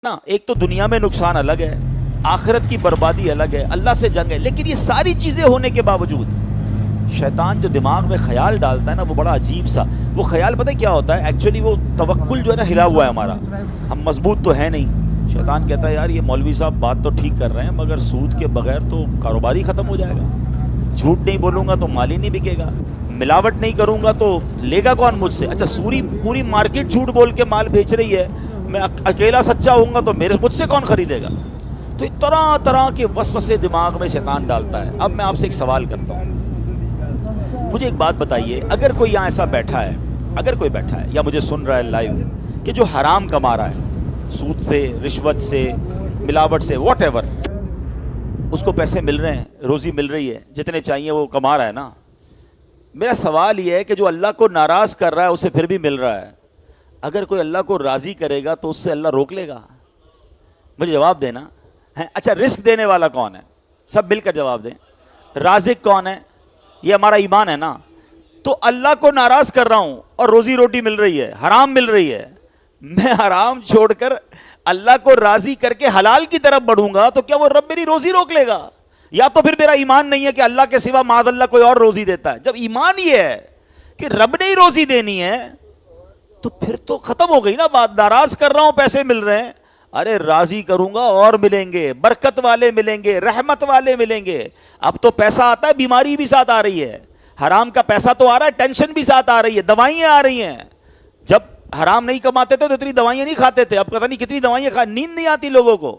نا ایک تو دنیا میں نقصان الگ ہے، آخرت کی بربادی الگ ہے، اللہ سے جنگ ہے، لیکن یہ ساری چیزیں ہونے کے باوجود شیطان جو دماغ میں خیال ڈالتا ہے نا، وہ بڑا عجیب سا وہ خیال پتہ ہے کیا ہوتا ہے ایکچولی؟ وہ توکل جو ہے نا ہلا ہوا ہے ہمارا، ہم مضبوط تو ہے نہیں۔ شیطان کہتا ہے یار یہ مولوی صاحب بات تو ٹھیک کر رہے ہیں مگر سود کے بغیر تو کاروبار ہی ختم ہو جائے گا، جھوٹ نہیں بولوں گا تو مال ہی نہیں بکے گا، ملاوٹ نہیں کروں گا تو لے گا کون مجھ سے؟ اچھا پوری مارکیٹ جھوٹ بول کے مال بیچ رہی ہے، میں اکیلا سچا ہوں گا تو مجھ سے کون خریدے گا؟ تو طرح طرح کے وسوسے دماغ میں شیطان ڈالتا ہے۔ اب میں آپ سے ایک سوال کرتا ہوں، مجھے ایک بات بتائیے، اگر کوئی یہاں ایسا بیٹھا ہے یا مجھے سن رہا ہے لائیو کہ جو حرام کما رہا ہے، سود سے، رشوت سے، ملاوٹ سے، واٹ ایور، اس کو پیسے مل رہے ہیں، روزی مل رہی ہے، جتنے چاہیے وہ کما رہا ہے نا، میرا سوال یہ ہے کہ جو اللہ کو ناراض کر رہا ہے اسے پھر بھی مل رہا ہے، اگر کوئی اللہ کو راضی کرے گا تو اس سے اللہ روک لے گا؟ مجھے جواب دینا ہے۔ اچھا رزق دینے والا کون ہے؟ سب مل کر جواب دیں۔ رازق کون ہے؟ یہ ہمارا ایمان ہے نا۔ تو اللہ کو ناراض کر رہا ہوں اور روزی روٹی مل رہی ہے، حرام مل رہی ہے، میں حرام چھوڑ کر اللہ کو راضی کر کے حلال کی طرف بڑھوں گا تو کیا وہ رب میری روزی روک لے گا؟ یا تو پھر میرا ایمان نہیں ہے کہ اللہ کے سوا معاذ اللہ کوئی اور روزی دیتا ہے۔ جب ایمان یہ ہے کہ رب نے ہی روزی دینی ہے تو پھر تو ختم ہو گئی نا بات۔ ناراض کر رہا ہوں، پیسے مل رہے ہیں، ارے راضی کروں گا اور ملیں گے، برکت والے ملیں گے، رحمت والے ملیں گے۔ اب تو پیسہ آتا ہے، بیماری بھی ساتھ آ رہی ہے، حرام کا پیسہ تو آ رہا ہے، ٹینشن بھی ساتھ آ رہی ہے، دوائیاں آ رہی ہیں۔ جب حرام نہیں کماتے تھے تو اتنی دوائیاں نہیں کھاتے تھے، اب پتہ نہیں کتنی دوائیاں نیند نہیں آتی لوگوں کو،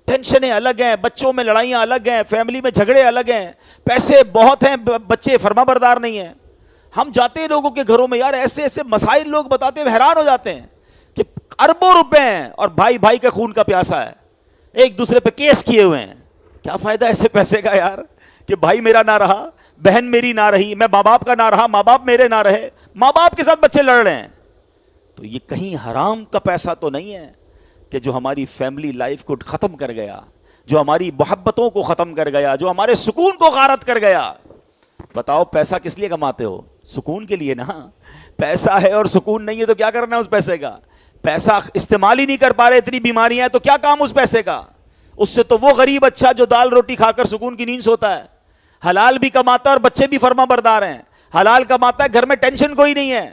ٹینشنیں الگ ہیں، بچوں میں لڑائیاں الگ ہیں، فیملی میں جھگڑے الگ ہیں، پیسے بہت ہیں، بچے فرما بردار نہیں ہیں۔ ہم جاتے ہیں لوگوں کے گھروں میں، یار ایسے ایسے مسائل لوگ بتاتے ہیں، حیران ہو جاتے ہیں کہ اربوں روپے ہیں اور بھائی کے خون کا پیاسا ہے، ایک دوسرے پہ کیس کیے ہوئے ہیں۔ کیا فائدہ ایسے پیسے کا یار کہ بھائی میرا نہ رہا، بہن میری نہ رہی، میں ماں باپ کا نہ رہا، ماں باپ میرے نہ رہے، ماں باپ کے ساتھ بچے لڑ رہے ہیں۔ تو یہ کہیں حرام کا پیسہ تو نہیں ہے کہ جو ہماری فیملی لائف کو ختم کر گیا، جو ہماری محبتوں کو ختم کر گیا، جو ہمارے سکون کو غارت کر گیا؟ بتاؤ پیسہ کس لیے کماتے ہو؟ سکون کے لیے نا۔ پیسہ ہے اور سکون نہیں ہے تو کیا کرنا ہے اس پیسے کا؟ پیسہ استعمال ہی نہیں کر پا رہے، اتنی بیماریاں ہیں تو کیا کام اس پیسے کا؟ اس سے تو وہ غریب اچھا جو دال روٹی کھا کر سکون کی نیند سوتا ہے، حلال بھی کماتا ہے اور بچے بھی فرما بردار ہیں، حلال کماتا ہے، گھر میں ٹینشن کوئی نہیں ہے،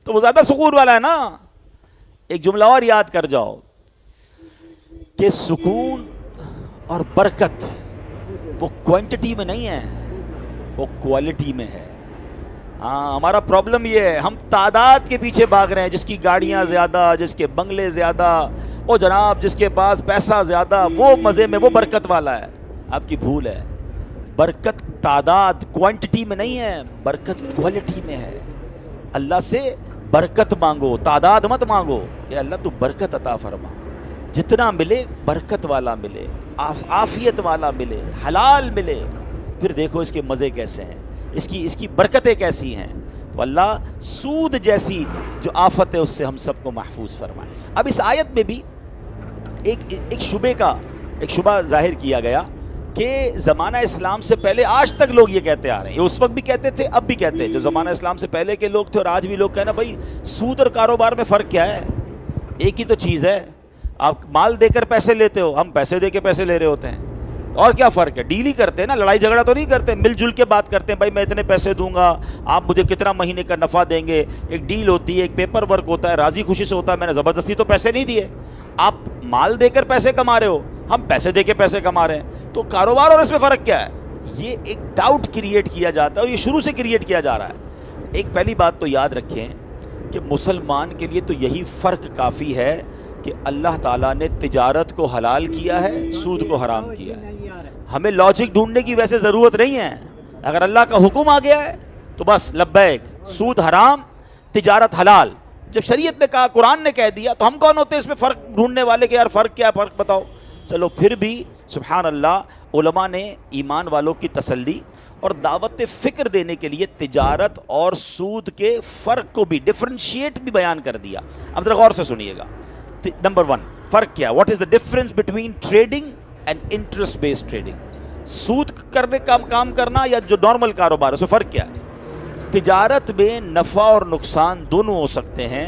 تو وہ زیادہ سکون والا ہے نا۔ ایک جملہ اور یاد کر جاؤ کہ سکون اور برکت وہ کوانٹٹی میں نہیں ہے، وہ کوالٹی میں ہے۔ ہاں ہمارا پرابلم یہ ہے، ہم تعداد کے پیچھے بھاگ رہے ہیں، جس کی گاڑیاں زیادہ، جس کے بنگلے زیادہ، او جناب جس کے پاس پیسہ زیادہ وہ مزے میں، وہ برکت والا ہے۔ آپ کی بھول ہے، برکت تعداد کوانٹٹی میں نہیں ہے، برکت کوالٹی میں ہے۔ اللہ سے برکت مانگو، تعداد مت مانگو کہ اللہ تو برکت عطا فرما، جتنا ملے برکت والا ملے، عافیت والا ملے، حلال ملے، پھر دیکھو اس کے مزے کیسے ہیں، اس کی برکتیں کیسی ہیں۔ تو اللہ سود جیسی جو آفت ہے اس سے ہم سب کو محفوظ فرمائے۔ اب اس آیت میں بھی ایک شبہ ظاہر کیا گیا کہ زمانہ اسلام سے پہلے آج تک لوگ یہ کہتے آ رہے ہیں، یہ اس وقت بھی کہتے تھے، اب بھی کہتے ہیں، جو زمانہ اسلام سے پہلے کے لوگ تھے اور آج بھی لوگ کہنا بھائی سود اور کاروبار میں فرق کیا ہے؟ ایک ہی تو چیز ہے، آپ مال دے کر پیسے لیتے ہو، ہم پیسے دے کے پیسے لے رہے ہوتے ہیں، اور کیا فرق ہے؟ ڈیل ہی کرتے ہیں نا، لڑائی جھگڑا تو نہیں کرتے، مل جل کے بات کرتے ہیں، بھائی میں اتنے پیسے دوں گا، آپ مجھے کتنا مہینے کا نفع دیں گے، ایک ڈیل ہوتی ہے، ایک پیپر ورک ہوتا ہے، راضی خوشی سے ہوتا ہے۔ میں نے زبردستی تو پیسے نہیں دیے، آپ مال دے کر پیسے کما رہے ہو، ہم پیسے دے کے پیسے کما رہے ہیں، تو کاروبار اور اس میں فرق کیا ہے؟ یہ ایک ڈاؤٹ کریٹ کیا جاتا ہے اور یہ شروع سے کریٹ کیا جا رہا ہے۔ ایک پہلی بات تو یاد رکھیں کہ مسلمان کے لیے تو یہی فرق کافی ہے کہ اللہ تعالیٰ نے تجارت کو حلال کیا ہے، سود کو حرام کیا ہے۔ ہمیں لاجک ڈھونڈنے کی ویسے ضرورت نہیں ہے، اگر اللہ کا حکم آ گیا ہے تو بس لبیک، سود حرام، تجارت حلال۔ جب شریعت نے کہا، قرآن نے کہہ دیا، تو ہم کون ہوتے ہیں اس میں فرق ڈھونڈنے والے کہ یار فرق کیا ہے، فرق بتاؤ؟ چلو پھر بھی سبحان اللہ، علماء نے ایمان والوں کی تسلی اور دعوت فکر دینے کے لیے تجارت اور سود کے فرق کو بھی ڈفرینشیٹ بھی بیان کر دیا۔ اب ذرا غور سے سنیے گا۔ نمبر 1 فرق کیا؟ What is the difference between trading and interest based trading? سود کرنے کا کام کرنا یا جو نارمل کاروبار ہے، اس میں فرق کیا ہے؟ تجارت میں نفع اور نقصان دونوں ہو سکتے ہیں،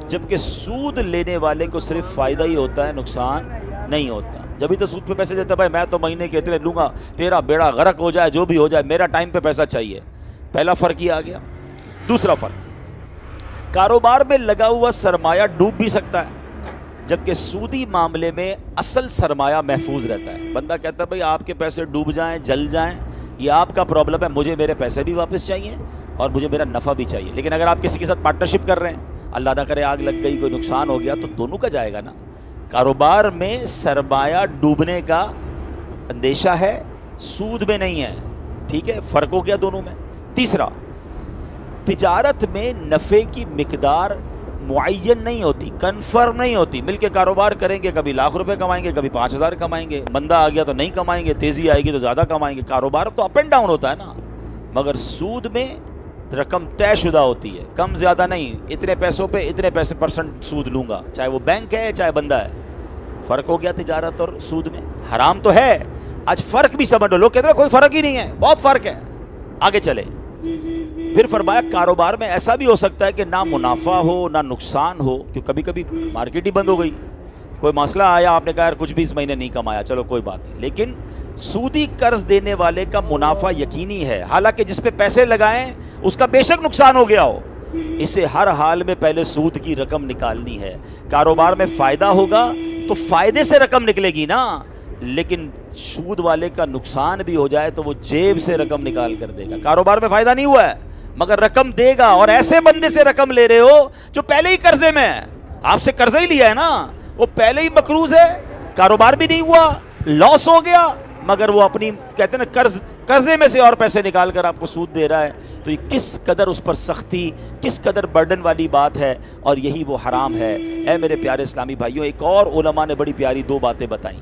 جبکہ سود لینے والے کو صرف فائدہ ہی ہوتا ہے، نقصان نہیں ہوتا۔ جبھی تو سود پہ پیسے دیتا ہے، بھائی میں تو مہینے کے اتنے لوں گا، تیرا بیڑا غرق ہو جائے جو بھی ہو جائے، میرا ٹائم پہ پیسہ چاہیے۔ پہلا فرق یہ آ گیا۔ دوسرا فرق، کاروبار میں لگا ہوا سرمایہ ڈوب بھی سکتا ہے، جبکہ سودی معاملے میں اصل سرمایہ محفوظ رہتا ہے۔ بندہ کہتا ہے بھائی آپ کے پیسے ڈوب جائیں، جل جائیں، یہ آپ کا پرابلم ہے، مجھے میرے پیسے بھی واپس چاہیے اور مجھے میرا نفع بھی چاہیے۔ لیکن اگر آپ کسی کے ساتھ پارٹنرشپ کر رہے ہیں، اللہ نہ کرے آگ لگ گئی، کوئی نقصان ہو گیا، تو دونوں کا جائے گا نا۔ کاروبار میں سرمایہ ڈوبنے کا اندیشہ ہے، سود میں نہیں ہے، ٹھیک ہے، فرق ہو گیا دونوں میں۔ تیسرا، تجارت میں نفع کی مقدار معین نہیں ہوتی، کنفرم نہیں ہوتی۔ مل کے کاروبار کریں گے، کبھی لاکھ روپے کمائیں گے، کبھی 5,000 کمائیں گے، مندہ آ گیا تو نہیں کمائیں گے، تیزی آئے گی تو زیادہ کمائیں گے۔ کاروبار تو اپ اینڈ ڈاؤن ہوتا ہے نا، مگر سود میں رقم طے شدہ ہوتی ہے، کم زیادہ نہیں، اتنے پیسوں پہ اتنے پیسے پرسنٹ سود لوں گا، چاہے وہ بینک ہے چاہے بندہ ہے۔ فرق ہو گیا تجارت اور سود میں۔ حرام تو ہے، آج فرق بھی سمجھ لو، لوگ کہتے ہیں کوئی فرق ہی نہیں ہے، بہت فرق ہے۔ آگے چلے، پھر فرمایا کاروبار میں ایسا بھی ہو سکتا ہے کہ نہ منافع ہو نہ نقصان ہو، کہ کبھی کبھی مارکیٹ ہی بند ہو گئی، کوئی مسئلہ آیا، آپ نے کہا یار کچھ بھی اس مہینے نہیں کمایا، چلو کوئی بات نہیں۔ لیکن سودی قرض دینے والے کا منافع یقینی ہے، حالانکہ جس پہ پیسے لگائیں اس کا بے شک نقصان ہو گیا ہو، اسے ہر حال میں پہلے سود کی رقم نکالنی ہے۔ کاروبار میں فائدہ ہوگا تو فائدے سے رقم نکلے گی نا، لیکن سود والے کا نقصان بھی ہو جائے تو وہ جیب سے رقم نکال کر دے گا۔ کاروبار میں فائدہ نہیں ہوا ہے مگر رقم دے گا، اور ایسے بندے سے رقم لے رہے ہو جو پہلے ہی قرضے میں ہے، آپ سے قرضہ ہی لیا ہے نا، وہ پہلے ہی مقروض ہے، کاروبار بھی نہیں ہوا، لاس ہو گیا، مگر وہ اپنی کہتے ہیں نا قرضے میں سے اور پیسے نکال کر آپ کو سود دے رہا ہے۔ تو یہ کس قدر اس پر سختی، کس قدر برڈن والی بات ہے، اور یہی وہ حرام ہے۔ اے میرے پیارے اسلامی بھائیوں، ایک اور علماء نے بڑی پیاری دو باتیں بتائیں۔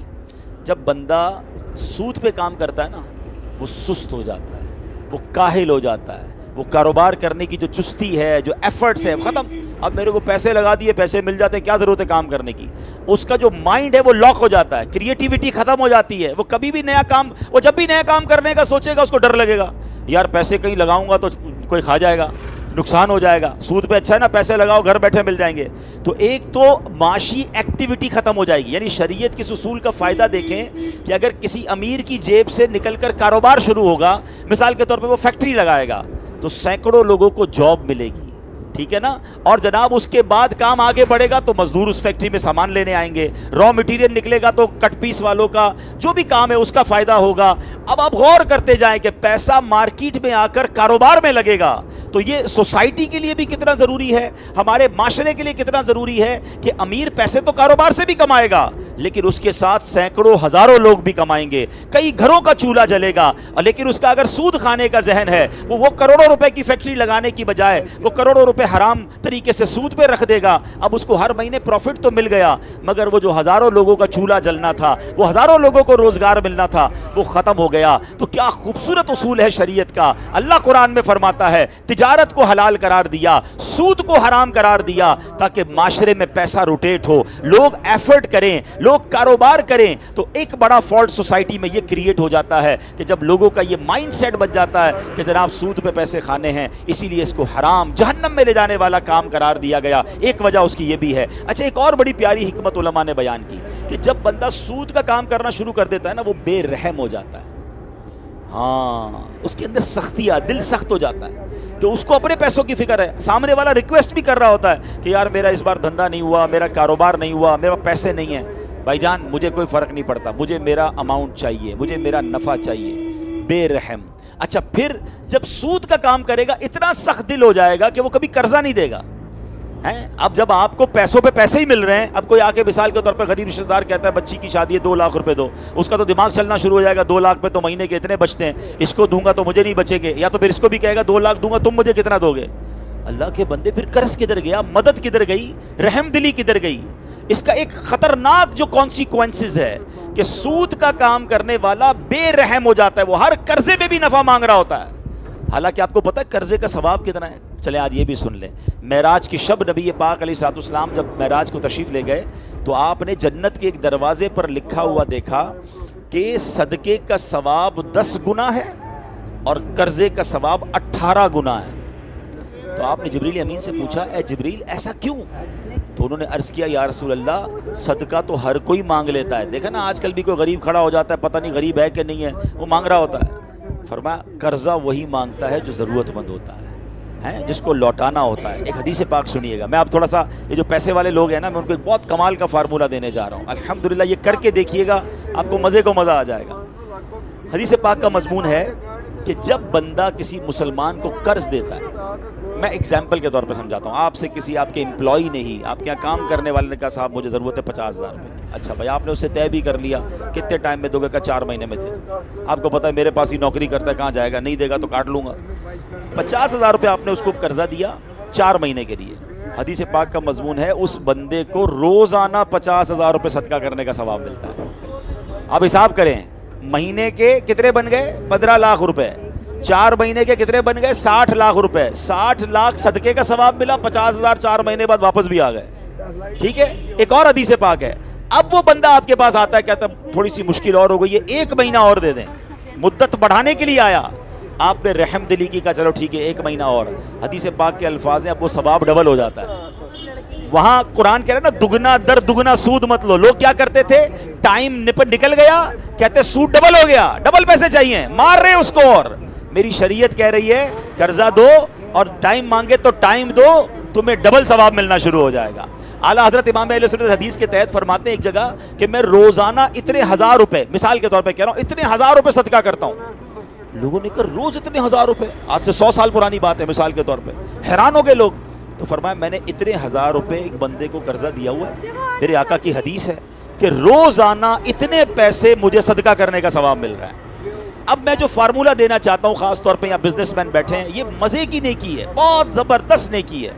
جب بندہ سود پہ کام کرتا ہے نا، وہ سست ہو جاتا ہے، وہ کاہل ہو جاتا ہے، وہ کاروبار کرنے کی جو چستی ہے، جو ایفرٹس ہے، ختم۔ اب میرے کو پیسے لگا دیے، پیسے مل جاتے ہیں، کیا ضرورت ہے کام کرنے کی؟ اس کا جو مائنڈ ہے وہ لاک ہو جاتا ہے، کریٹیوٹی ختم ہو جاتی ہے، وہ کبھی بھی نیا کام، وہ جب بھی نیا کام کرنے کا سوچے گا اس کو ڈر لگے گا، یار پیسے کہیں لگاؤں گا تو کوئی کھا جائے گا، نقصان ہو جائے گا۔ سود پہ اچھا ہے نا، پیسے لگاؤ گھر بیٹھے مل جائیں گے۔ تو ایک تو معاشی ایکٹیویٹی ختم ہو جائے گی، یعنی شریعت کے اصول کا فائدہ دیکھیں کہ اگر کسی امیر کی جیب سے نکل کر کاروبار شروع ہوگا، مثال کے طور پہ وہ فیکٹری لگائے گا تو سینکڑوں لوگوں کو جاب ملے گی، ٹھیک ہے نا، اور جناب اس کے بعد کام آگے بڑھے گا تو مزدور اس فیکٹری میں سامان لینے آئیں گے، را مٹیریل نکلے گا تو کٹ پیس والوں کا جو بھی کام ہے اس کا فائدہ ہوگا۔ اب آپ غور کرتے جائیں کہ پیسہ مارکیٹ میں آ کر کاروبار میں لگے گا تو یہ سوسائٹی کے لیے بھی کتنا ضروری ہے، ہمارے معاشرے کے لیے کتنا ضروری ہے کہ امیر پیسے تو کاروبار سے بھی کمائے گا، لیکن اس کے ساتھ سینکڑوں ہزاروں لوگ بھی کمائیں گے، کئی گھروں کا چولہا جلے گا، لیکن اس کا اگر سود کھانے کا ذہن ہے، وہ کروڑوں روپے کی فیکٹری لگانے کی بجائے وہ کروڑوں روپے حرام طریقے سے سود پہ رکھ دے گا۔ اب اس کو ہر مہینے پروفٹ تو مل گیا، مگر وہ جو ہزاروں لوگوں کا چولہا جلنا تھا، وہ ہزاروں لوگوں کو روزگار ملنا تھا، وہ ختم ہو گیا۔ تو کیا خوبصورت اصول ہے شریعت کا۔ اللہ قرآن میں فرماتا ہے تجارت کو حلال قرار دیا، سود کو حرام قرار دیا، تاکہ معاشرے میں پیسہ روٹیٹ ہو، لوگ ایفرٹ کریں، لوگ کاروبار کریں۔ تو ایک بڑا فالٹ سوسائٹی میں یہ کریٹ ہو جاتا ہے کہ جب لوگوں کا یہ مائنڈ سیٹ بن جاتا ہے کہ جناب سود پہ پیسے کھانے ہیں، اسی لیے اس کو حرام، جہنم میں لے جانے والا کام قرار دیا گیا۔ ایک وجہ اس کی یہ بھی ہے۔ اچھا، ایک اور بڑی پیاری حکمت علماء نے بیان کی کہ جب بندہ سود کا کام کرنا شروع کر دیتا ہے نا، وہ بے رحم ہو جاتا ہے، ہاں اس کے اندر سختی آ، دل سخت ہو جاتا ہے کہ اس کو اپنے پیسوں کی فکر ہے، سامنے والا ریکویسٹ بھی کر رہا ہوتا ہے کہ یار میرا اس بار دھندا نہیں ہوا، میرا کاروبار نہیں ہوا، میرا پیسے نہیں ہیں، بھائی جان مجھے کوئی فرق نہیں پڑتا، مجھے میرا اماؤنٹ چاہیے، مجھے میرا نفع چاہیے، بے رحم۔ اچھا، پھر جب سود کا کام کرے گا اتنا سخت دل ہو جائے گا کہ وہ کبھی قرضہ نہیں دے گا۔ اب جب آپ کو پیسوں پہ پیسے ہی مل رہے ہیں، اب کوئی آ کے مثال کے طور پہ غریب رشتہ دار کہتا ہے بچی کی شادی ہے 2 لاکھ روپے دو، اس کا تو دماغ چلنا شروع ہو جائے گا، 2 لاکھ پہ تو مہینے کے اتنے بچتے ہیں، اس کو دوں گا تو مجھے نہیں بچے گے، یا تو پھر اس کو بھی کہے گا 2 لاکھ دوں گا تم مجھے کتنا دو گے؟ اللہ کے بندے، پھر قرض کدھر گیا، مدد کدھر گئی، رحم دلی کدھر گئی؟ اس کا ایک خطرناک جو کانسیکوینسز ہے کہ سود کا کام کرنے والا بے رحم ہو جاتا ہے، وہ ہر قرضے میں بھی نفع مانگ رہا ہوتا ہے، حالانکہ آپ کو پتہ ہے قرضے کا ثواب کتنا ہے؟ چلیں آج یہ بھی سن لیں۔ معراج کی شب نبی پاک علیہ الصلوۃ والسلام جب معراج کو تشریف لے گئے تو آپ نے جنت کے ایک دروازے پر لکھا ہوا دیکھا کہ صدقے کا ثواب 10 گنا ہے اور قرضے کا ثواب 18 گنا ہے۔ تو آپ نے جبریل امین سے پوچھا، اے جبریل ایسا کیوں؟ تو انہوں نے عرض کیا یا رسول اللہ صدقہ تو ہر کوئی مانگ لیتا ہے، دیکھا نا آج کل بھی کوئی غریب کھڑا ہو جاتا ہے، پتہ نہیں غریب ہے کہ نہیں ہے، وہ مانگ رہا ہوتا ہے۔ فرمایا قرضہ وہی مانگتا ہے جو ضرورت مند ہوتا ہے، جس کو لوٹانا ہوتا ہے۔ ایک حدیث پاک سنیے گا، میں آپ تھوڑا سا یہ جو پیسے والے لوگ ہیں نا، میں ان کو ایک بہت کمال کا فارمولہ دینے جا رہا ہوں، الحمدللہ یہ کر کے دیکھیے گا، آپ کو مزے کو مزہ آ جائے گا۔ حدیث پاک کا مضمون ہے کہ جب بندہ کسی مسلمان کو قرض دیتا ہے، میں ایگزامپل کے طور پہ سمجھاتا ہوں، آپ سے کسی آپ کے امپلائی نے ہی، آپ کے یہاں کام کرنے والے نے کہا صاحب مجھے ضرورت ہے 50,000 روپے کی، اچھا بھائی آپ نے اس سے طے بھی کر لیا کتنے ٹائم میں دو گے، کہ 4 مہینے میں دے دو، آپ کو پتا ہے میرے پاس ہی نوکری کرتا ہے کہاں جائے گا، نہیں دے گا تو کاٹ لوں گا۔ 50,000 روپے آپ نے اس کو قرضہ دیا 4 مہینے کے لیے، حدیث پاک کا مضمون ہے اس بندے کو روزانہ 50,000 روپے صدقہ کرنے کا ثواب ملتا ہے۔ اب حساب کریں، مہینے کے کتنے بن گئے؟ 15 لاکھ روپے، 4 مہینے کے کتنے بن گئے؟ 60 لاکھ روپے، 60 لاکھ صدقے کا ثواب ملا، 50,000 4 مہینے بعد واپس بھی آ گئے۔ ٹھیک ہے، ایک اور حدیث پاک ہے، اب وہ بندہ آپ کے پاس آتا ہے، کہتا ہے تھوڑی سی مشکل اور ہو گئی ہے، 1 مہینہ اور دے دیں، مدت بڑھانے کے لیے آیا، آپ نے رحم دلی کی کہا چلو ٹھیک ہے 1 مہینہ اور، حدیث پاک کے الفاظ ہیں اب وہ ثواب ڈبل ہو جاتا ہے۔ وہاں قرآن کہہ رہا ہے نا دگنا در دگنا سود مت لو، لوگ کیا کرتے تھے، ٹائم نکل گیا کہتے سود ڈبل ہو گیا، ڈبل پیسے چاہیے، مار رہے اس کو، اور میری شریعت کہہ رہی ہے قرضہ دو اور ٹائم مانگے تو ٹائم دو، تمہیں ڈبل ثواب ملنا شروع ہو جائے گا۔ اعلیٰ حضرت امام اہل سنت حدیث کے تحت فرماتے ہیں ایک جگہ کہ میں روزانہ اتنے 1000 روپے، مثال کے طور پہ کہہ رہا ہوں، اتنے 1000 روپے صدقہ کرتا ہوں۔ لوگوں نے کہا روز اتنے 1000 روپے، آج سے 100 سال پرانی بات ہے، مثال کے طور پہ حیران ہو گئے لوگ۔ تو فرمایا میں نے اتنے 1000 روپے ایک بندے کو قرضہ دیا ہوا ہے، میرے آقا کی حدیث ہے کہ روزانہ اتنے پیسے مجھے صدقہ کرنے کا ثواب مل رہا ہے۔ اب میں جو فارمولہ دینا چاہتا ہوں، خاص طور پہ یہاں بزنس مین بیٹھے ہیں، یہ مزے کی نیکی ہے، بہت زبردست نیکی ہے۔